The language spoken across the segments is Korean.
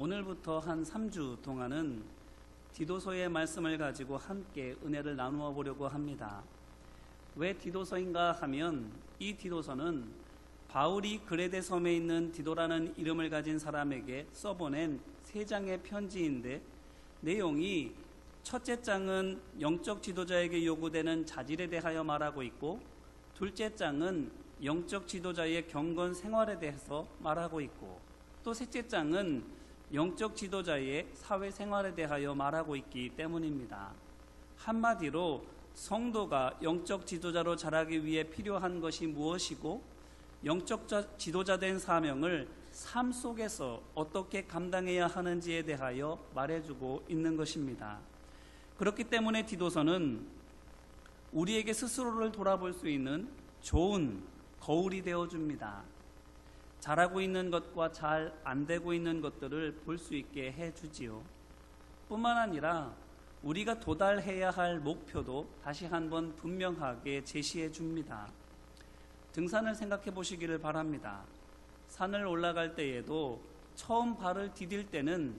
오늘부터 한 3주 동안은 디도서의 말씀을 가지고 함께 은혜를 나누어 보려고 합니다. 왜 디도서인가 하면 이 디도서는 바울이 그레데 섬에 있는 디도라는 이름을 가진 사람에게 써보낸 3장의 편지인데, 내용이 첫째 장은 영적 지도자에게 요구되는 자질에 대하여 말하고 있고, 둘째 장은 영적 지도자의 경건 생활에 대해서 말하고 있고, 또 셋째 장은 영적 지도자의 사회생활에 대하여 말하고 있기 때문입니다. 한마디로 성도가 영적 지도자로 자라기 위해 필요한 것이 무엇이고, 영적 지도자 된 사명을 삶 속에서 어떻게 감당해야 하는지에 대하여 말해주고 있는 것입니다. 그렇기 때문에 디도서는 우리에게 스스로를 돌아볼 수 있는 좋은 거울이 되어줍니다. 잘하고 있는 것과 잘 안 되고 있는 것들을 볼 수 있게 해주지요. 뿐만 아니라 우리가 도달해야 할 목표도 다시 한번 분명하게 제시해 줍니다. 등산을 생각해 보시기를 바랍니다. 산을 올라갈 때에도 처음 발을 디딜 때는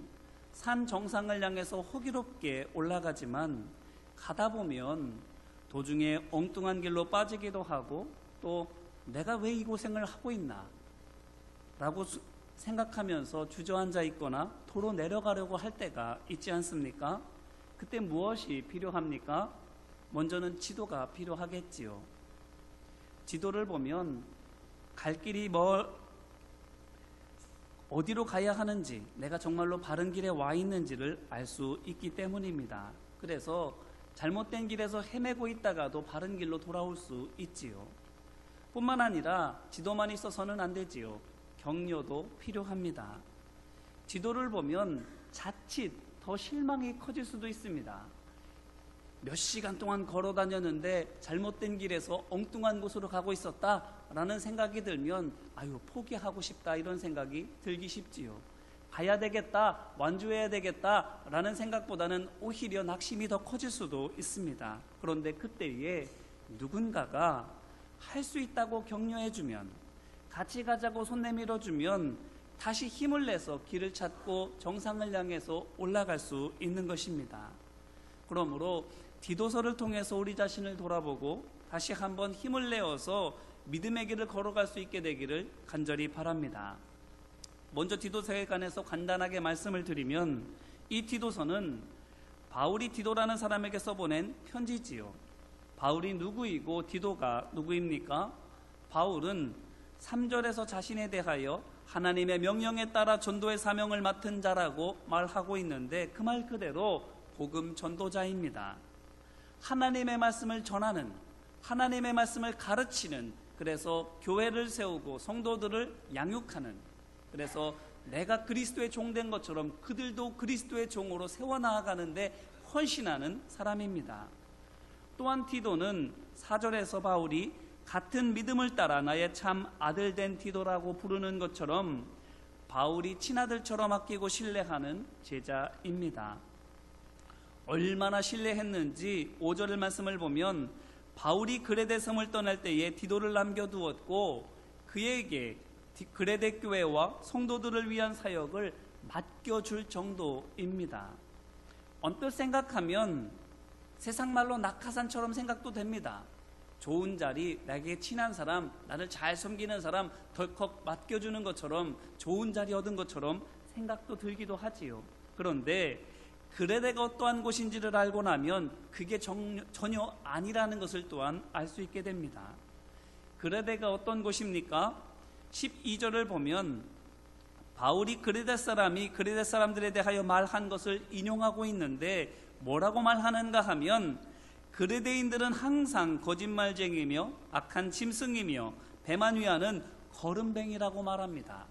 산 정상을 향해서 호기롭게 올라가지만, 가다 보면 도중에 엉뚱한 길로 빠지기도 하고, 또 내가 왜 이 고생을 하고 있나 라고 생각하면서 주저앉아 있거나 도로 내려가려고 할 때가 있지 않습니까? 그때 무엇이 필요합니까? 먼저는 지도가 필요하겠지요. 지도를 보면 갈 길이 어디로 가야 하는지, 내가 정말로 바른 길에 와 있는지를 알 수 있기 때문입니다. 그래서 잘못된 길에서 헤매고 있다가도 바른 길로 돌아올 수 있지요. 뿐만 아니라 지도만 있어서는 안 되지요. 격려도 필요합니다. 지도를 보면 자칫 더 실망이 커질 수도 있습니다. 몇 시간 동안 걸어 다녔는데 잘못된 길에서 엉뚱한 곳으로 가고 있었다라는 생각이 들면 포기하고 싶다, 이런 생각이 들기 쉽지요. 가야 되겠다, 완주해야 되겠다라는 생각보다는 오히려 낙심이 더 커질 수도 있습니다. 그런데 그때에 누군가가 할 수 있다고 격려해주면, 같이 가자고 손 내밀어주면 다시 힘을 내서 길을 찾고 정상을 향해서 올라갈 수 있는 것입니다. 그러므로 디도서를 통해서 우리 자신을 돌아보고 다시 한번 힘을 내어서 믿음의 길을 걸어갈 수 있게 되기를 간절히 바랍니다. 먼저 디도서에 관해서 간단하게 말씀을 드리면, 이 디도서는 바울이 디도라는 사람에게 써보낸 편지지요. 바울이 누구이고 디도가 누구입니까? 바울은 3절에서 자신에 대하여 하나님의 명령에 따라 전도의 사명을 맡은 자라고 말하고 있는데, 그 말 그대로 복음 전도자입니다. 하나님의 말씀을 전하는, 하나님의 말씀을 가르치는, 그래서 교회를 세우고 성도들을 양육하는, 그래서 내가 그리스도의 종 된 것처럼 그들도 그리스도의 종으로 세워나가는데 헌신하는 사람입니다. 또한 디도는 4절에서 바울이 같은 믿음을 따라 나의 참 아들 된 디도라고 부르는 것처럼 바울이 친아들처럼 아끼고 신뢰하는 제자입니다. 얼마나 신뢰했는지 5절 말씀을 보면, 바울이 그레데 섬을 떠날 때에 디도를 남겨두었고 그에게 그레데 교회와 성도들을 위한 사역을 맡겨줄 정도입니다. 언뜻 생각하면 세상 말로 낙하산처럼 생각도 됩니다. 좋은 자리, 나에게 친한 사람, 나를 잘 섬기는 사람 덜컥 맡겨주는 것처럼, 좋은 자리 얻은 것처럼 생각도 들기도 하지요. 그런데 그레데가 어떠한 곳인지를 알고 나면 그게 전혀 아니라는 것을 또한 알 수 있게 됩니다. 그레데가 어떤 곳입니까? 12절을 보면 바울이 그레데 사람이 그레데 사람들에 대하여 말한 것을 인용하고 있는데, 뭐라고 말하는가 하면, 그레데인들은 항상 거짓말쟁이며 악한 짐승이며 배만 위하는 거름뱅이라고 말합니다.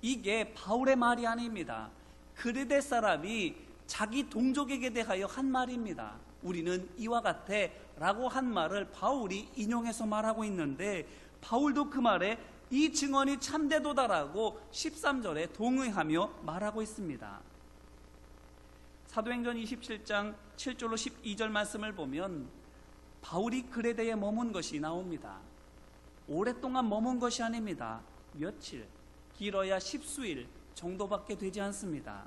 이게 바울의 말이 아닙니다. 그레데 사람이 자기 동족에게 대하여 한 말입니다. 우리는 이와 같아 라고 한 말을 바울이 인용해서 말하고 있는데, 바울도 그 말에 이 증언이 참되도다라고 13절에 동의하며 말하고 있습니다. 사도행전 27장 7절로 12절 말씀을 보면 바울이 그레데에 머문 것이 나옵니다. 오랫동안 머문 것이 아닙니다. 며칠, 길어야 10수일 정도밖에 되지 않습니다.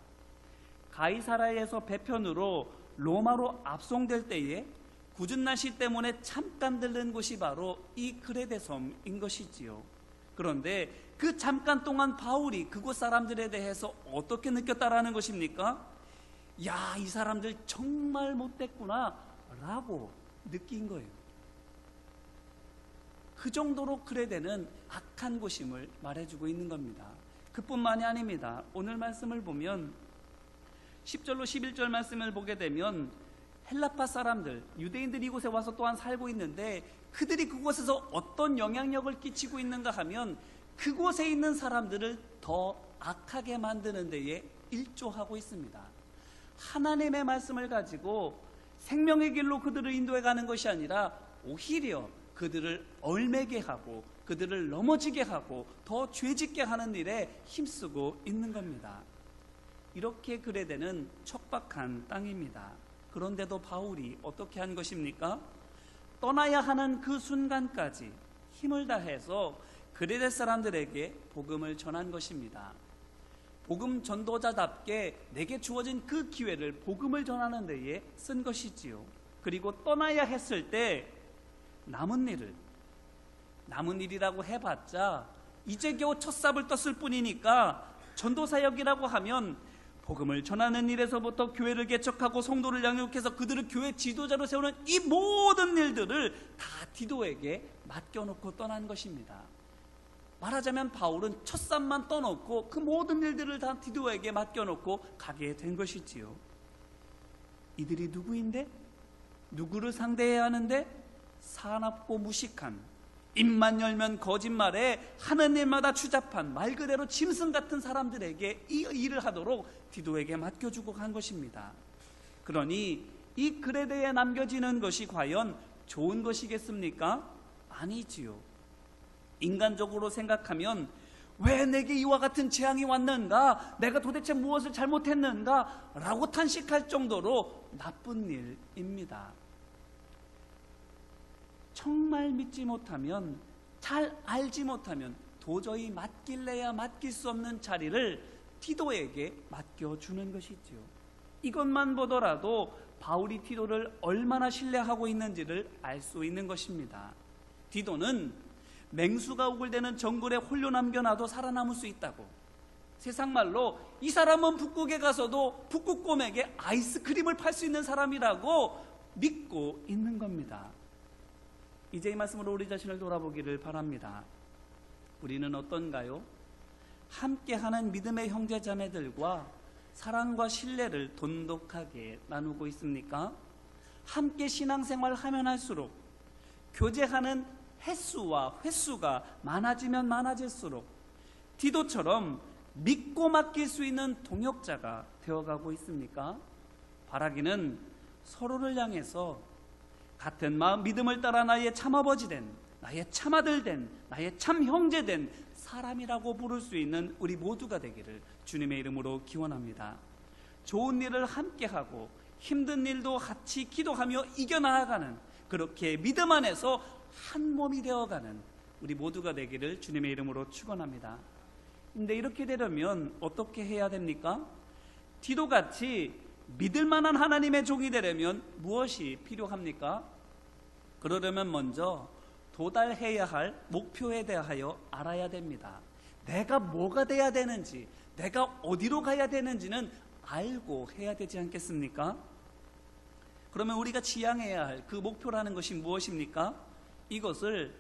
가이사라에서 배편으로 로마로 압송될 때에 굳은 날씨 때문에 잠깐 들른 곳이 바로 이 그레데 섬인 것이지요. 그런데 그 잠깐 동안 바울이 그곳 사람들에 대해서 어떻게 느꼈다라는 것입니까? 야, 이 사람들 정말 못됐구나 라고 느낀 거예요. 그 정도로 그레데는 악한 곳임을 말해주고 있는 겁니다. 그뿐만이 아닙니다. 오늘 말씀을 보면 10절로 11절 말씀을 보게 되면 헬라파 사람들, 유대인들이 이곳에 와서 또한 살고 있는데 그들이 그곳에서 어떤 영향력을 끼치고 있는가 하면 그곳에 있는 사람들을 더 악하게 만드는 데에 일조하고 있습니다. 하나님의 말씀을 가지고 생명의 길로 그들을 인도해 가는 것이 아니라 오히려 그들을 얽매게 하고 그들을 넘어지게 하고 더 죄짓게 하는 일에 힘쓰고 있는 겁니다. 이렇게 그레데는 척박한 땅입니다. 그런데도 바울이 어떻게 한 것입니까? 떠나야 하는 그 순간까지 힘을 다해서 그레데 사람들에게 복음을 전한 것입니다. 복음 전도자답게 내게 주어진 그 기회를 복음을 전하는 데에 쓴 것이지요. 그리고 떠나야 했을 때 남은 일이라고 해봤자 이제 겨우 첫 삽을 떴을 뿐이니까 전도사역이라고 하면 복음을 전하는 일에서부터 교회를 개척하고 성도를 양육해서 그들을 교회 지도자로 세우는 이 모든 일들을 다 디도에게 맡겨놓고 떠난 것입니다. 말하자면 바울은 첫 삽만 떠놓고 그 모든 일들을 다 디도에게 맡겨놓고 가게 된 것이지요. 이들이 누구인데? 누구를 상대해야 하는데? 사납고 무식한, 입만 열면 거짓말에 하는 일마다 추잡한 말 그대로 짐승 같은 사람들에게 이 일을 하도록 디도에게 맡겨주고 간 것입니다. 그러니 이 그레데에 남겨지는 것이 과연 좋은 것이겠습니까? 아니지요. 인간적으로 생각하면 왜 내게 이와 같은 재앙이 왔는가? 내가 도대체 무엇을 잘못했는가? 라고 탄식할 정도로 나쁜 일입니다. 정말 믿지 못하면, 잘 알지 못하면 도저히 맡길래야 맡길 수 없는 자리를 디도에게 맡겨주는 것이지요. 이것만 보더라도 바울이 디도를 얼마나 신뢰하고 있는지를 알 수 있는 것입니다. 디도는 맹수가 우글대는 정글에 홀로 남겨놔도 살아남을 수 있다고, 세상 말로 이 사람은 북극에 가서도 북극곰에게 아이스크림을 팔 수 있는 사람이라고 믿고 있는 겁니다. 이제 이 말씀으로 우리 자신을 돌아보기를 바랍니다. 우리는 어떤가요? 함께하는 믿음의 형제자매들과 사랑과 신뢰를 돈독하게 나누고 있습니까? 함께 신앙생활 하면 할수록 교제하는 횟수와 횟수가 많아지면 많아질수록 디도처럼 믿고 맡길 수 있는 동역자가 되어가고 있습니까? 바라기는 서로를 향해서 같은 마음 믿음을 따라 나의 참아버지 된, 나의 참아들 된, 나의 참 형제 된 사람이라고 부를 수 있는 우리 모두가 되기를 주님의 이름으로 기원합니다. 좋은 일을 함께하고 힘든 일도 같이 기도하며 이겨나가는, 그렇게 믿음 안에서 한 몸이 되어가는 우리 모두가 되기를 주님의 이름으로 축원합니다. 근데 이렇게 되려면 어떻게 해야 됩니까? 디도같이 믿을 만한 하나님의 종이 되려면 무엇이 필요합니까? 그러려면 먼저 도달해야 할 목표에 대하여 알아야 됩니다. 내가 뭐가 돼야 되는지, 내가 어디로 가야 되는지는 알고 해야 되지 않겠습니까? 그러면 우리가 지향해야 할 그 목표라는 것이 무엇입니까? 이것을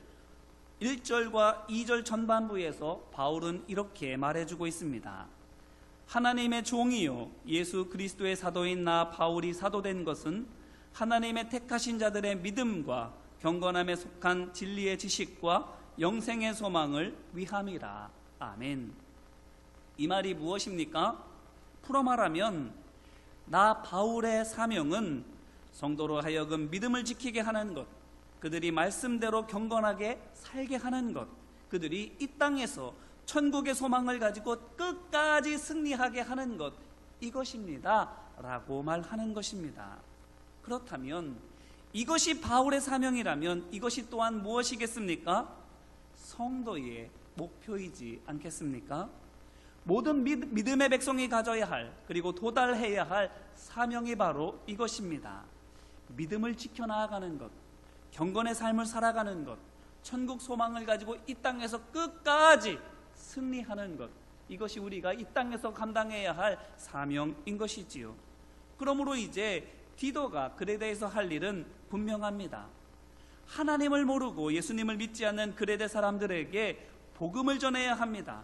1절과 2절 전반부에서 바울은 이렇게 말해주고 있습니다. 하나님의 종이요 예수 그리스도의 사도인 나 바울이 사도된 것은 하나님의 택하신 자들의 믿음과 경건함에 속한 진리의 지식과 영생의 소망을 위함이라. 아멘. 이 말이 무엇입니까? 풀어 말하면 나 바울의 사명은 성도로 하여금 믿음을 지키게 하는 것, 그들이 말씀대로 경건하게 살게 하는 것, 그들이 이 땅에서 천국의 소망을 가지고 끝까지 승리하게 하는 것, 이것입니다 라고 말하는 것입니다. 그렇다면 이것이 바울의 사명이라면 이것이 또한 무엇이겠습니까? 성도의 목표이지 않겠습니까? 모든 믿음의 백성이 가져야 할, 그리고 도달해야 할 사명이 바로 이것입니다. 믿음을 지켜나가는 것, 경건의 삶을 살아가는 것, 천국 소망을 가지고 이 땅에서 끝까지 승리하는 것, 이것이 우리가 이 땅에서 감당해야 할 사명인 것이지요. 그러므로 이제 디도가 그에 대해서 할 일은 분명합니다. 하나님을 모르고 예수님을 믿지 않는 그레데 사람들에게 복음을 전해야 합니다.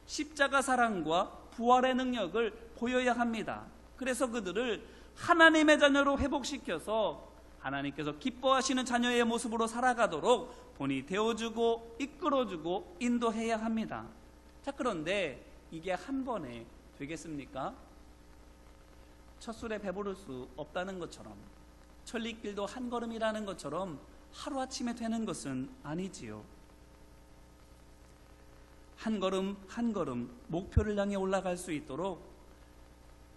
십자가 사랑과 부활의 능력을 보여야 합니다. 그래서 그들을 하나님의 자녀로 회복시켜서 하나님께서 기뻐하시는 자녀의 모습으로 살아가도록 본이 되어주고 이끌어주고 인도해야 합니다. 자, 그런데 이게 한 번에 되겠습니까? 첫 술에 배부를 수 없다는 것처럼, 천리길도 한 걸음이라는 것처럼 하루아침에 되는 것은 아니지요. 한 걸음 한 걸음 목표를 향해 올라갈 수 있도록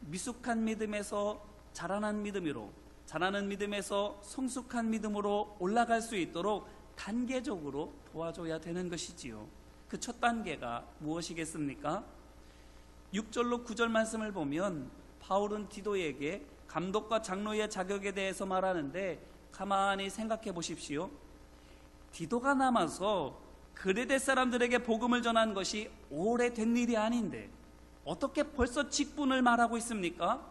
미숙한 믿음에서 자라난 믿음으로, 자라는 믿음에서 성숙한 믿음으로 올라갈 수 있도록 단계적으로 도와줘야 되는 것이지요. 그 첫 단계가 무엇이겠습니까? 6절로 9절 말씀을 보면 바울은 디도에게 감독과 장로의 자격에 대해서 말하는데, 가만히 생각해 보십시오. 디도가 남아서 그레데 사람들에게 복음을 전한 것이 오래된 일이 아닌데 어떻게 벌써 직분을 말하고 있습니까?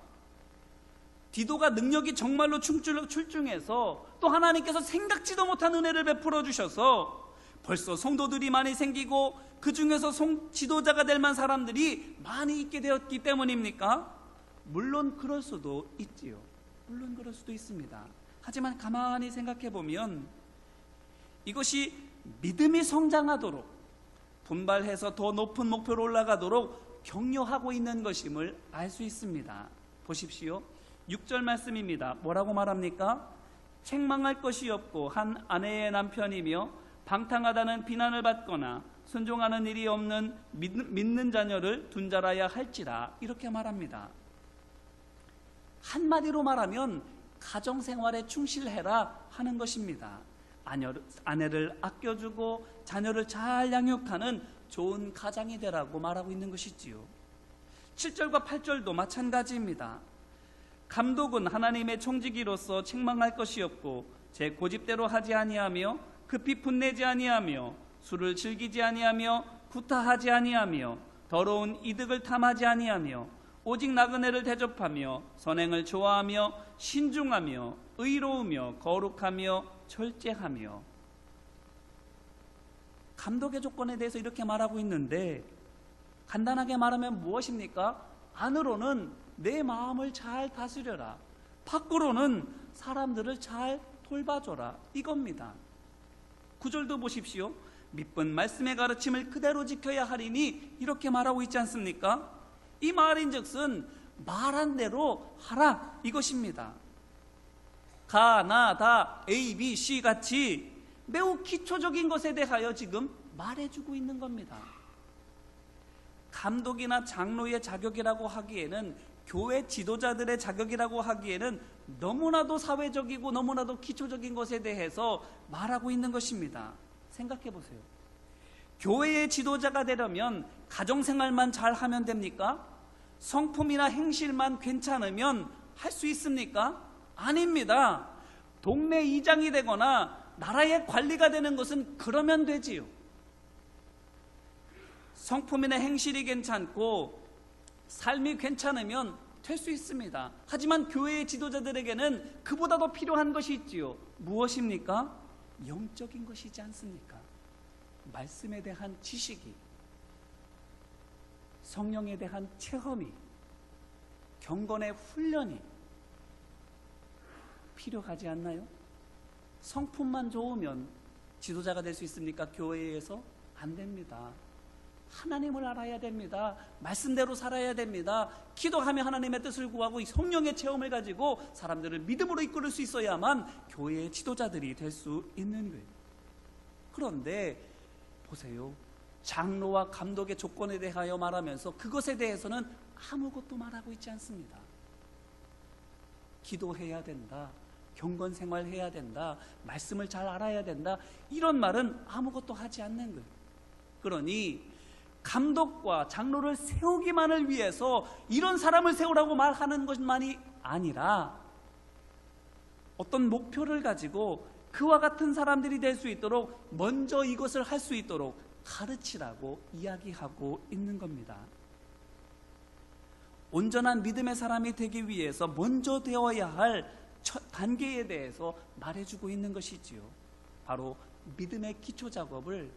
디도가 능력이 정말로 출중해서 또 하나님께서 생각지도 못한 은혜를 베풀어 주셔서 벌써 성도들이 많이 생기고 그 중에서 지도자가 될 만한 사람들이 많이 있게 되었기 때문입니까? 물론 그럴 수도 있지요. 물론 그럴 수도 있습니다. 하지만 가만히 생각해 보면 이것이 믿음이 성장하도록, 분발해서 더 높은 목표로 올라가도록 격려하고 있는 것임을 알 수 있습니다. 보십시오. 6절 말씀입니다. 뭐라고 말합니까? 책망할 것이 없고 한 아내의 남편이며 방탕하다는 비난을 받거나 순종하는 일이 없는 믿는 자녀를 둔 자라야 할지라, 이렇게 말합니다. 한마디로 말하면 가정생활에 충실해라 하는 것입니다. 아내를 아껴주고 자녀를 잘 양육하는 좋은 가장이 되라고 말하고 있는 것이지요. 7절과 8절도 마찬가지입니다. 감독은 하나님의 청지기로서 책망할 것이 없고 제 고집대로 하지 아니하며 급히 분내지 아니하며 술을 즐기지 아니하며 구타하지 아니하며 더러운 이득을 탐하지 아니하며 오직 나그네를 대접하며 선행을 좋아하며 신중하며 의로우며 거룩하며 절제하며. 감독의 조건에 대해서 이렇게 말하고 있는데, 간단하게 말하면 무엇입니까? 안으로는 내 마음을 잘 다스려라, 밖으로는 사람들을 잘 돌봐줘라, 이겁니다. 9절도 보십시오. 믿은 말씀의 가르침을 그대로 지켜야 하리니, 이렇게 말하고 있지 않습니까? 이 말인즉슨 말한 대로 하라, 이것입니다. 가, 나, 다, A, B, C 같이 매우 기초적인 것에 대하여 지금 말해주고 있는 겁니다. 감독이나 장로의 자격이라고 하기에는, 교회 지도자들의 자격이라고 하기에는 너무나도 사회적이고 너무나도 기초적인 것에 대해서 말하고 있는 것입니다. 생각해 보세요. 교회의 지도자가 되려면 가정생활만 잘하면 됩니까? 성품이나 행실만 괜찮으면 할 수 있습니까? 아닙니다. 동네 이장이 되거나 나라의 관리가 되는 것은 그러면 되지요. 성품이나 행실이 괜찮고 삶이 괜찮으면 될 수 있습니다. 하지만 교회의 지도자들에게는 그보다 더 필요한 것이 있지요. 무엇입니까? 영적인 것이지 않습니까? 말씀에 대한 지식이, 성령에 대한 체험이, 경건의 훈련이 필요하지 않나요? 성품만 좋으면 지도자가 될 수 있습니까? 교회에서? 안 됩니다. 하나님을 알아야 됩니다. 말씀대로 살아야 됩니다. 기도하며 하나님의 뜻을 구하고 성령의 체험을 가지고 사람들을 믿음으로 이끌을 수 있어야만 교회의 지도자들이 될 수 있는 거예요. 그런데 보세요. 장로와 감독의 조건에 대하여 말하면서 그것에 대해서는 아무것도 말하고 있지 않습니다. 기도해야 된다, 경건 생활해야 된다, 말씀을 잘 알아야 된다, 이런 말은 아무것도 하지 않는 거예요. 그러니 감독과 장로를 세우기만을 위해서 이런 사람을 세우라고 말하는 것만이 아니라 어떤 목표를 가지고 그와 같은 사람들이 될 수 있도록 먼저 이것을 할 수 있도록 가르치라고 이야기하고 있는 겁니다. 온전한 믿음의 사람이 되기 위해서 먼저 되어야 할 첫 단계에 대해서 말해주고 있는 것이지요. 바로 믿음의 기초 작업을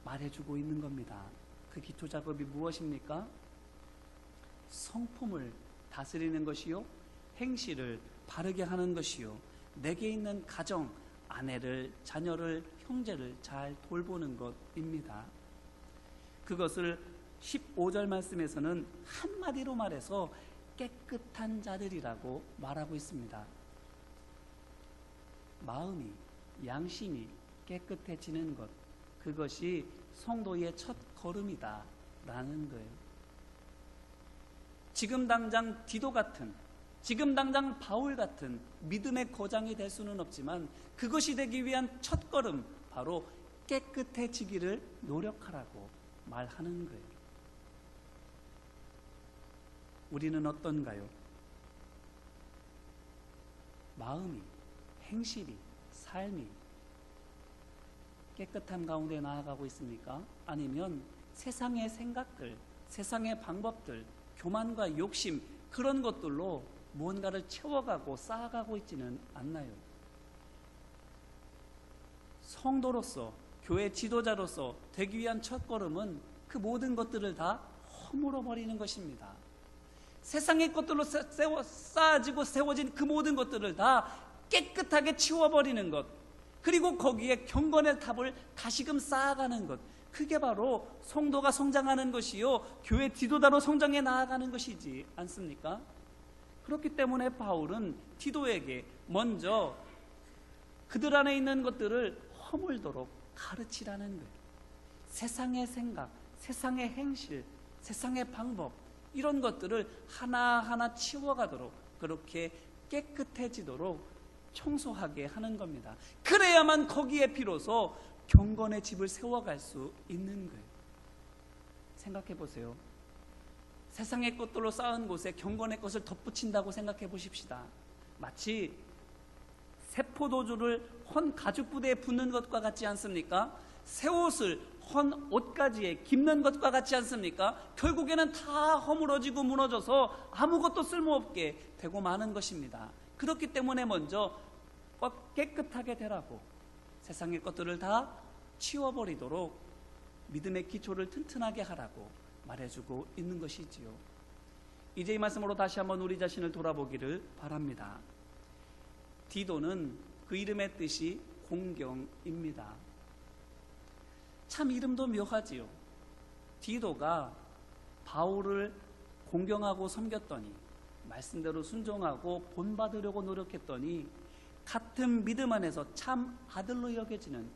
말해주고 있는 겁니다. 그 기초 작업이 무엇입니까? 성품을 다스리는 것이요, 행실을 바르게 하는 것이요, 내게 있는 가정, 아내를, 자녀를, 형제를 잘 돌보는 것입니다. 그것을 15절 말씀에서는 한마디로 말해서 깨끗한 자들이라고 말하고 있습니다. 마음이, 양심이 깨끗해지는 것, 그것이 성도의 첫 걸음이다 라는 거예요. 지금 당장 디도 같은, 지금 당장 바울 같은 믿음의 거장이 될 수는 없지만 그것이 되기 위한 첫 걸음, 바로 깨끗해지기를 노력하라고 말하는 거예요. 우리는 어떤가요? 마음이, 행실이, 삶이 깨끗함 가운데 나아가고 있습니까? 아니면 세상의 생각들, 세상의 방법들, 교만과 욕심, 그런 것들로 무언가를 채워가고 쌓아가고 있지는 않나요? 성도로서, 교회 지도자로서 되기 위한 첫걸음은 그 모든 것들을 다 허물어 버리는 것입니다. 세상의 것들로 쌓아지고 세워진 그 모든 것들을 다 깨끗하게 치워버리는 것, 그리고 거기에 경건의 탑을 다시금 쌓아가는 것, 그게 바로 성도가 성장하는 것이요, 교회 지도자로 성장해 나아가는 것이지 않습니까? 그렇기 때문에 바울은 디도에게 먼저 그들 안에 있는 것들을 허물도록 가르치라는 거예요. 세상의 생각, 세상의 행실, 세상의 방법, 이런 것들을 하나하나 치워가도록, 그렇게 깨끗해지도록 청소하게 하는 겁니다. 그래야만 거기에 비로소 경건의 집을 세워갈 수 있는 거예요. 생각해 보세요. 세상의 것들로 쌓은 곳에 경건의 것을 덧붙인다고 생각해 보십시다. 마치 세포도주를 헌 가죽부대에 붓는 것과 같지 않습니까? 새 옷을 헌 옷가지에 깁는 것과 같지 않습니까? 결국에는 다 허물어지고 무너져서 아무것도 쓸모없게 되고 마는 것입니다. 그렇기 때문에 먼저 깨끗하게 되라고, 세상의 것들을 다 치워버리도록 믿음의 기초를 튼튼하게 하라고 말해주고 있는 것이지요. 이제 이 말씀으로 다시 한번 우리 자신을 돌아보기를 바랍니다. 디도는 그 이름의 뜻이 공경입니다. 참 이름도 묘하지요. 디도가 바울을 공경하고 섬겼더니, 말씀대로 순종하고 본받으려고 노력했더니 같은 믿음 안에서 참 아들로 여겨지는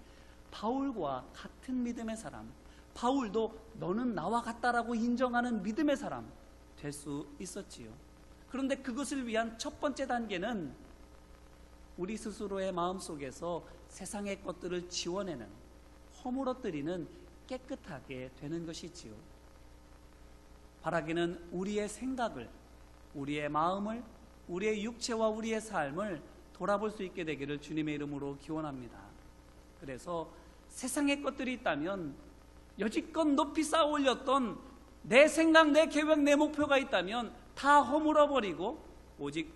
바울과 같은 믿음의 사람, 바울도 너는 나와 같다라고 인정하는 믿음의 사람 될 수 있었지요. 그런데 그것을 위한 첫 번째 단계는 우리 스스로의 마음속에서 세상의 것들을 지워내는, 허물어뜨리는, 깨끗하게 되는 것이지요. 바라기는 우리의 생각을, 우리의 마음을, 우리의 육체와 우리의 삶을 돌아볼 수 있게 되기를 주님의 이름으로 기원합니다. 그래서 세상의 것들이 있다면, 여지껏 높이 쌓아 올렸던 내 생각, 내 계획, 내 목표가 있다면 다 허물어버리고 오직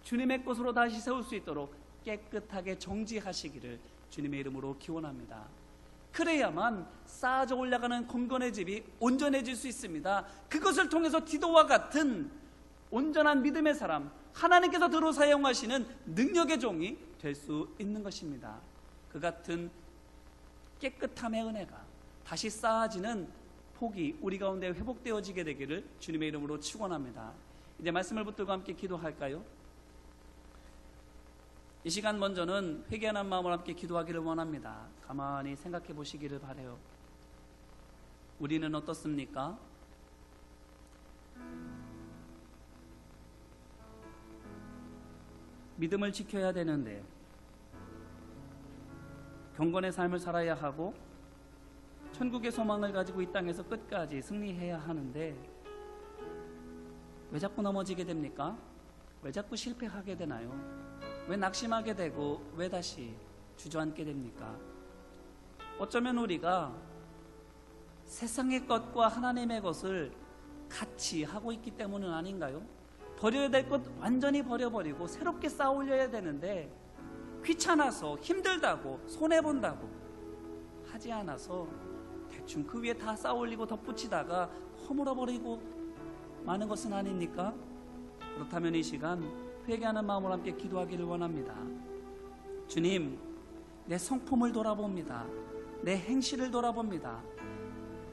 주님의 것으로 다시 세울 수 있도록 깨끗하게 정지하시기를 주님의 이름으로 기원합니다. 그래야만 쌓아져 올라가는 공건의 집이 온전해질 수 있습니다. 그것을 통해서 디도와 같은 온전한 믿음의 사람, 하나님께서 들어 사용하시는 능력의 종이 될 수 있는 것입니다. 그 같은 깨끗함의 은혜가 다시 쌓아지는 복이 우리 가운데 회복되어지게 되기를 주님의 이름으로 축원합니다. 이제 말씀을 붙들고 함께 기도할까요? 이 시간 먼저는 회개하는 마음으로 함께 기도하기를 원합니다. 가만히 생각해 보시기를 바라요. 우리는 어떻습니까? 믿음을 지켜야 되는데, 경건의 삶을 살아야 하고 천국의 소망을 가지고 이 땅에서 끝까지 승리해야 하는데 왜 자꾸 넘어지게 됩니까? 왜 자꾸 실패하게 되나요? 왜 낙심하게 되고 왜 다시 주저앉게 됩니까? 어쩌면 우리가 세상의 것과 하나님의 것을 같이 하고 있기 때문은 아닌가요? 버려야 될 것 완전히 버려버리고 새롭게 쌓아올려야 되는데 귀찮아서 힘들다고 손해본다고 하지 않아서 대충 그 위에 다 쌓아올리고 덧붙이다가 허물어버리고 마는 것은 아닙니까? 그렇다면 이 시간 회개하는 마음으로 함께 기도하기를 원합니다. 주님, 내 성품을 돌아봅니다. 내 행실을 돌아봅니다.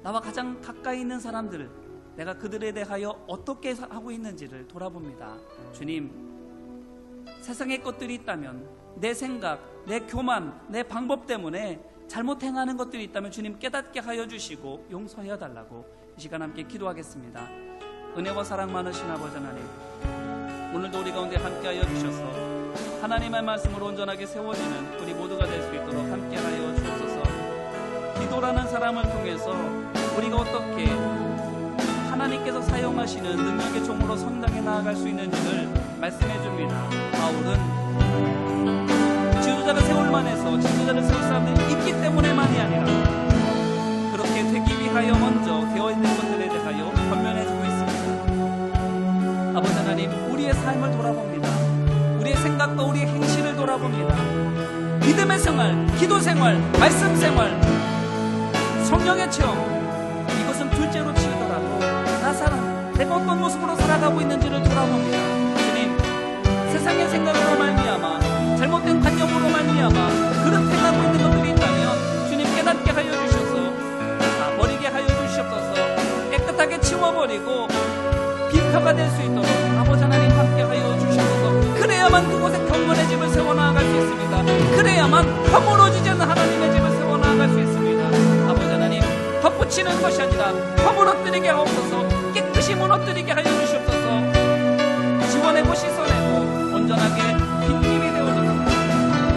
나와 가장 가까이 있는 사람들, 내가 그들에 대하여 어떻게 하고 있는지를 돌아봅니다. 주님, 세상의 것들이 있다면 내 생각, 내 교만, 내 방법 때문에 잘못 행하는 것들이 있다면 주님 깨닫게 하여 주시고 용서해 달라고 이 시간 함께 기도하겠습니다. 은혜와 사랑 많으신 아버지 하나님, 오늘도 우리 가운데 함께하여 주셔서 하나님의 말씀으로 온전하게 세워지는 우리 모두가 될 수 있도록 함께하여 주옵소서. 기도라는 사람을 통해서 우리가 어떻게 하나님께서 사용하시는 능력의 종으로 성장해 나아갈 수 있는지를 말씀해 줍니다. 바울은 지도자를 세울만 해서 지도자를 세울 사람들이 있기 때문에만이 아니라 그렇게 되기 위하여 먼저 되어 있는 것들에 대하여 권면해 주고 있습니다. 아버지 하나님, 우리의 삶을 돌아봅니다. 우리의 생각과 우리의 행실을 돌아봅니다. 믿음의 생활, 기도 생활, 말씀 생활, 성령의 체험, 이것은 둘째로 치더라도 나 사람, 내가 어떤 모습으로 살아가고 있는지를 돌아봅니다. 주님, 세상의 생각으로 말미암아 잘못된 관념으로 말미암아 그릇 행하고 있는 것들이 있다면 주님 깨닫게 하여 주셔서 다 버리게 하여 주시옵소서. 깨끗하게 치워버리고 비표가 될 수 있도록 아버지 하나님 함께 하여 주시옵소서. 그래야만 그곳에 경건의 집을 세워나갈 수 있습니다. 그래야만 허물어지지 않는 하나님의 집을 세워나갈 수 있습니다. 아버지 하나님, 덧붙이는 것이 아니라 허물어뜨리게 하옵소서. 깨끗이 무너뜨리게 하여 주시옵소서. 지워내고 씻어내고 온전하게 빈김이 되어져서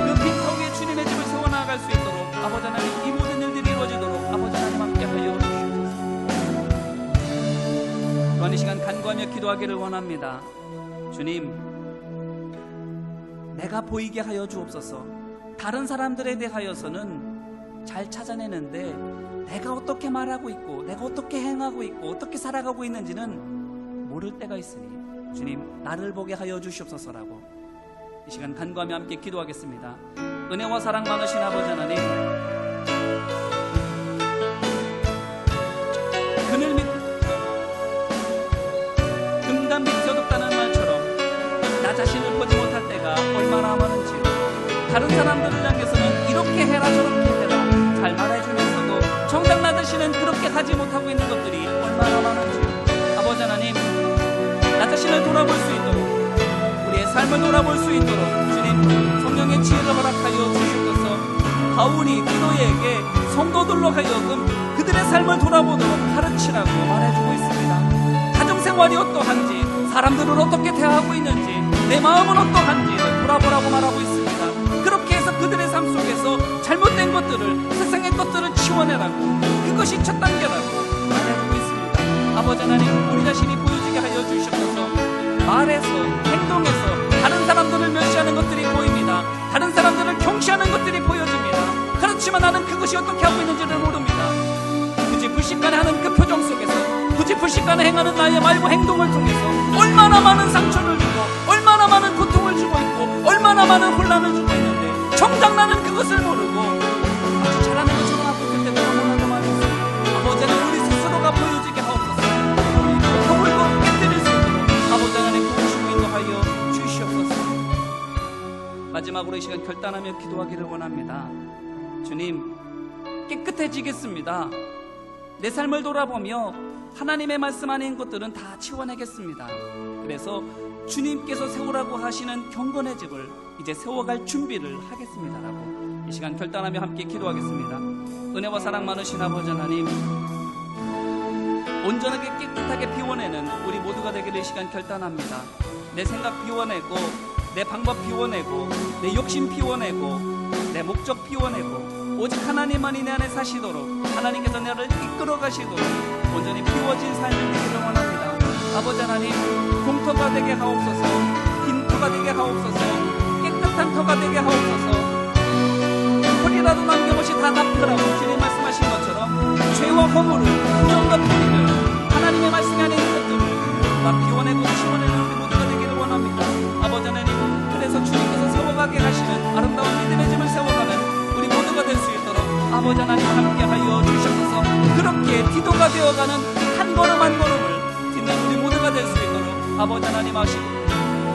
그 빈터 위에 주님의 집을 세워나갈 수 있도록 아버지 하나님, 이 모든 일들이 이루어지도록 아버지 하나님 함께 하여 주시옵소서. 또한 이 시간 간구하며 기도하기를 원합니다. 주님, 내가 보이게 하여 주옵소서. 다른 사람들에 대하여서는 잘 찾아내는데 내가 어떻게 말하고 있고 내가 어떻게 행하고 있고 어떻게 살아가고 있는지는 모를 때가 있으니 주님, 나를 보게 하여 주시옵소서라고 이 시간 간구하며 함께 기도하겠습니다. 은혜와 사랑 많으신 아버지 하나님, 그늘 밑 금단 밑에 어둡다는 말처럼 나 자신을 보지 못할 때가 얼마나 많은지요. 다른 사람들을 향해서는 이렇게 해라 저렇게 해라 잘 말해주면서도 정작 나 자신은 그렇게 하지 못하고 있는 것들이 얼마나 많은지요. 아버지 하나님, 나 자신을 돌아볼 수 있도록 우리의 삶을 돌아볼 수 있도록 주님 성령의 지혜를 허락하여 주시옵소서. 바울이 디도에게 성도들로 하여금 그들의 삶을 돌아보도록 가르치라고 말해주고 있습니다. 가정생활이 어떠한지, 사람들을 어떻게 대하고 있는지, 내 마음은 어떠한지를 돌아보라고 말하고 있습니다. 그렇게 해서 그들의 삶 속에서 잘못된 것들을, 세상의 것들을 치워내라고, 그것이 첫 단계라고 말해주고 있습니다. 아버지 하나님, 우리 자신이 보여지게 하여 주시옵소서. 말에서, 행동에서 다른 사람들을 멸시하는 것들이 보입니다. 다른 사람들을 경시하는 것들이 보여집니다. 그렇지만 나는 그것이 어떻게 하고 있는지를 모릅니다. 굳이 불신간에 하는 그 표정 속에서, 굳이 불신간에 행하는 나의 말과 행동을 통해서 얼마나 많은 상처를 주고 얼마나 많은 고통을 주고 있고 얼마나 많은 혼란을 주고 있는데 정작 나는 그것을 모르고 아주 잘하는 것처럼 하고 있을 때 너무나도 많이 있습니다. 아버지는 우리 스스로가 보여지게 하옵소서. 우리 허물고 깨뜨릴 수 있도록 아버지 하나님 도우시고 인도하여 주시옵소서. 마지막으로 이 시간 결단하며 기도하기를 원합니다. 주님, 깨끗해지겠습니다. 내 삶을 돌아보며 하나님의 말씀 아닌 것들은 다 치워내겠습니다. 그래서 주님께서 세우라고 하시는 경건의 집을 이제 세워갈 준비를 하겠습니다라고 이 시간 결단하며 함께 기도하겠습니다. 은혜와 사랑 많으신 아버지 하나님, 온전하게 깨끗하게 비워내는 우리 모두가 되기를 이 시간 결단합니다. 내 생각 비워내고 내 방법 비워내고 내 욕심 비워내고 내 목적 비워내고 오직 하나님만이 내 안에 사시도록 하나님께서 나를 이끌어 가시도록 온전히 피워진 삶을 되기를 원합니다. 아버지 하나님, 공터가 되게 하옵소서, 빈터가 되게 하옵소서, 깨끗한 터가 되게 하옵소서. 털이라도 남김없이 다 닦으라고 주님 말씀하신 것처럼 죄와 허물을, 부정과 불의를, 하나님의 말씀이 안에 있는 것들을 다 비워내고 치워내는 우리 모두가 되기를 원합니다. 아버지 하나님, 그래서 주님께서 세워가게 하시는 아름다운 믿음의 집을 세워가는 우리 모두가 될 수 있도록 아버지 하나님 함께하여 주셔서 그렇게 디도가 되어가는 한 걸음 한 걸음을 딛는 우리 모두가 될 수 있도록 아버지 하나님 하시고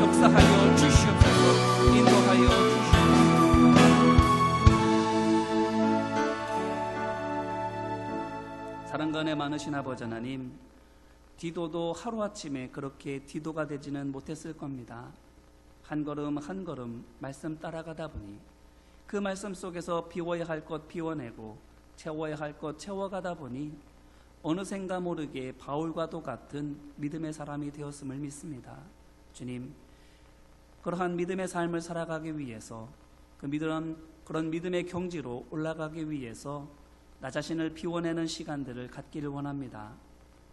역사하여 주시옵소서. 인도하여 주시옵소서. 사랑과 은혜 많으신 아버지 하나님, 디도도 하루아침에 그렇게 디도가 되지는 못했을 겁니다. 한 걸음 한 걸음 말씀 따라가다 보니 그 말씀 속에서 비워야 할 것 비워내고 채워야 할 것 채워가다 보니 어느샌가 모르게 바울과도 같은 믿음의 사람이 되었음을 믿습니다. 주님, 그러한 믿음의 삶을 살아가기 위해서 그런 믿음의 경지로 올라가기 위해서 나 자신을 비워내는 시간들을 갖기를 원합니다.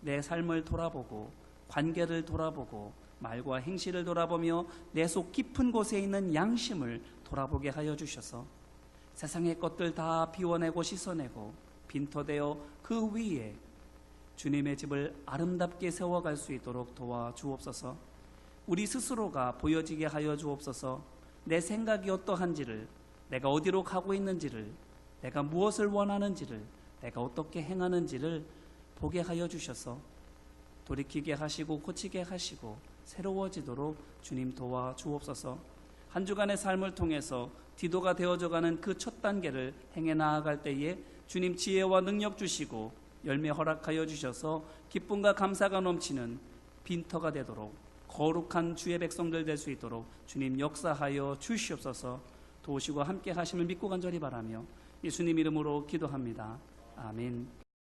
내 삶을 돌아보고 관계를 돌아보고 말과 행실을 돌아보며 내 속 깊은 곳에 있는 양심을 돌아보게 하여 주셔서 세상의 것들 다 비워내고 씻어내고 빈터되어 그 위에 주님의 집을 아름답게 세워갈 수 있도록 도와주옵소서. 우리 스스로가 보여지게 하여 주옵소서. 내 생각이 어떠한지를, 내가 어디로 가고 있는지를, 내가 무엇을 원하는지를, 내가 어떻게 행하는지를 보게 하여 주셔서 돌이키게 하시고 고치게 하시고 새로워지도록 주님 도와주옵소서. 한 주간의 삶을 통해서 디도가 되어져가는 그 첫 단계를 행해 나아갈 때에 주님 지혜와 능력 주시고 열매 허락하여 주셔서 기쁨과 감사가 넘치는 빈터가 되도록 거룩한 주의 백성들 될 수 있도록 주님 역사하여 주시옵소서. 도우시고 함께 하심을 믿고 간절히 바라며 예수님 이름으로 기도합니다. 아멘.